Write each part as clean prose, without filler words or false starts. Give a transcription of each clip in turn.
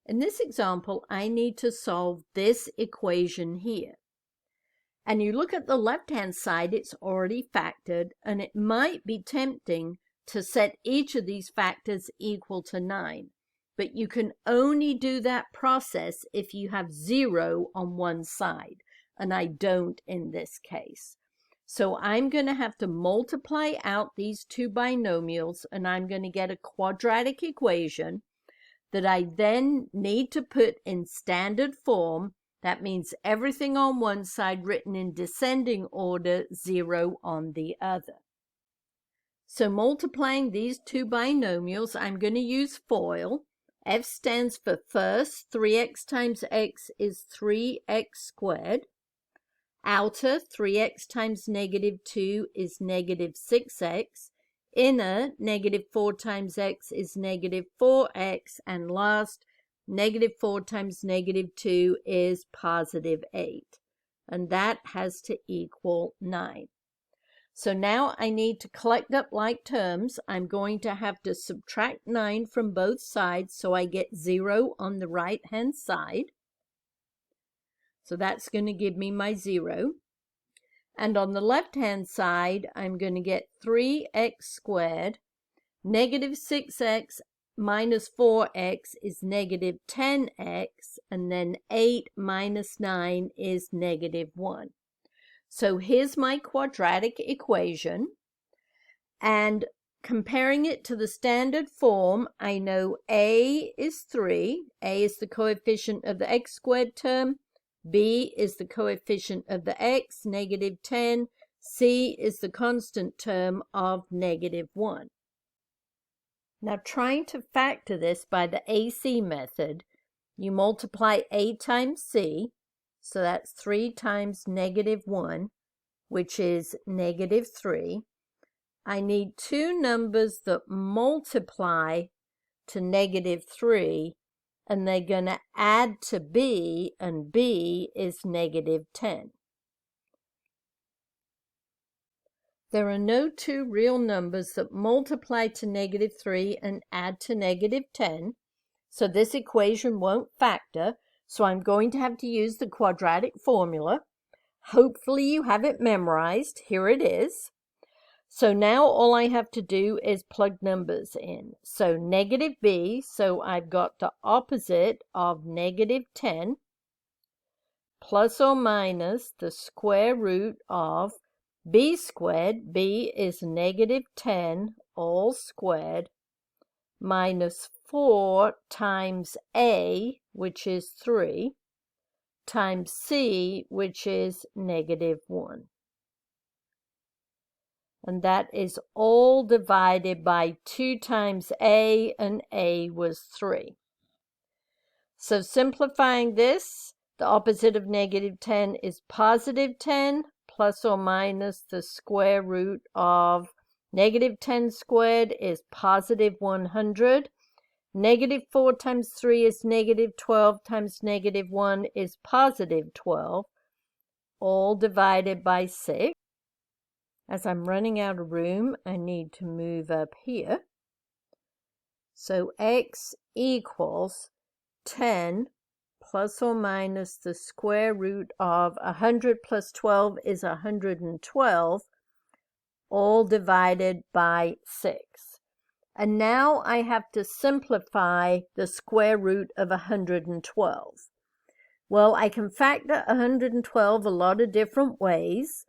In this example, I need to solve this equation here. And you look at the left-hand side, it's already factored, and it might be tempting to set each of these factors equal to 9. But you can only do that process if you have 0 on one side, and I don't in this case. So I'm going to have to multiply out these two binomials, and I'm going to get a quadratic equation that I then need to put in standard form. That means everything on one side written in descending order, 0 on the other. So multiplying these two binomials, I'm going to use FOIL. F stands for first. 3x times x is 3x squared. Outer, 3x times -2 is -6x. Inner, -4 times x is -4x. And last, -4 times -2 is +8. And that has to equal 9. So now I need to collect up like terms. I'm going to have to subtract 9 from both sides, so I get 0 on the right-hand side. So that's going to give me my 0. And on the left-hand side, I'm going to get 3x squared. -6x minus 4x is -10x. And then 8 minus 9 is -1. So here's my quadratic equation. And comparing it to the standard form, I know a is 3. A is the coefficient of the x squared term. B is the coefficient of the x, -10. C is the constant term of -1. Now, trying to factor this by the AC method, you multiply A times C, so that's 3 times -1, which is -3. I need two numbers that multiply to -3, and they're going to add to B, and B is -10. There are no two real numbers that multiply to -3 and add to -10, so this equation won't factor, so I'm going to have to use the quadratic formula. Hopefully you have it memorized. Here it is. So now all I have to do is plug numbers in. So -b, so I've got the opposite of -10, plus or minus the square root of b squared. B is -10 all squared, minus 4 times a, which is 3, times c, which is -1. And that is all divided by 2 times a, and a was 3. So simplifying this, the opposite of -10 is +10, plus or minus the square root of -10 squared is +100. -4 times 3 is -12 times -1 is +12, all divided by 6. As I'm running out of room, I need to move up here. So x equals 10 plus or minus the square root of 100 plus 12 is 112, all divided by 6. And now I have to simplify the square root of 112. Well, I can factor 112 a lot of different ways.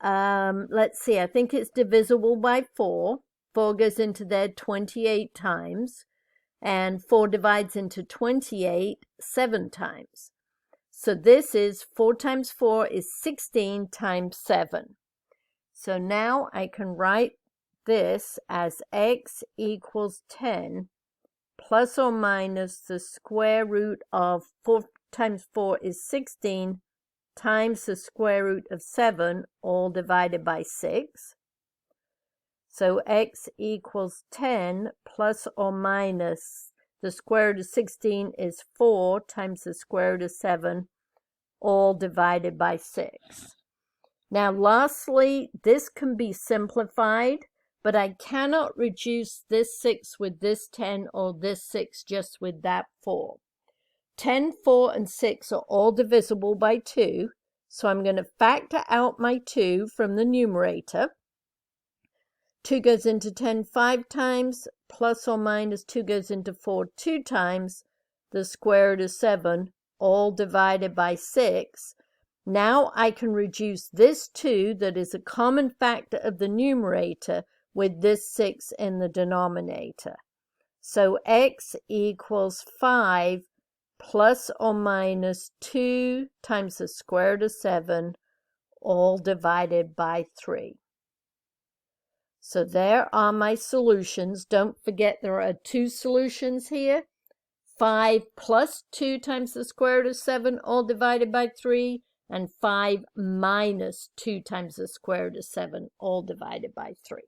Let's see, I think it's divisible by 4. 4 goes into there 28 times, and 4 divides into 28 7 times. So this is 4 times 4 is 16 times 7. So now I can write this as x equals 10 plus or minus the square root of 4 times 4 is 16 times the square root of 7, all divided by 6. So x equals 10 plus or minus the square root of 16 is 4 times the square root of 7, all divided by 6. Now lastly, this can be simplified, but I cannot reduce this 6 with this 10 or this 6 just with that 4. 10, 4, and 6 are all divisible by 2. So I'm going to factor out my 2 from the numerator. 2 goes into 10 5 times, plus or minus 2 goes into 4 2 times. The square root of 7, all divided by 6. Now I can reduce this 2 that is a common factor of the numerator with this 6 in the denominator. So x equals 5 plus or minus 2 times the square root of 7, all divided by 3. So there are my solutions. Don't forget there are 2 solutions here. 5 plus 2 times the square root of 7, all divided by 3, and 5 minus 2 times the square root of 7, all divided by 3.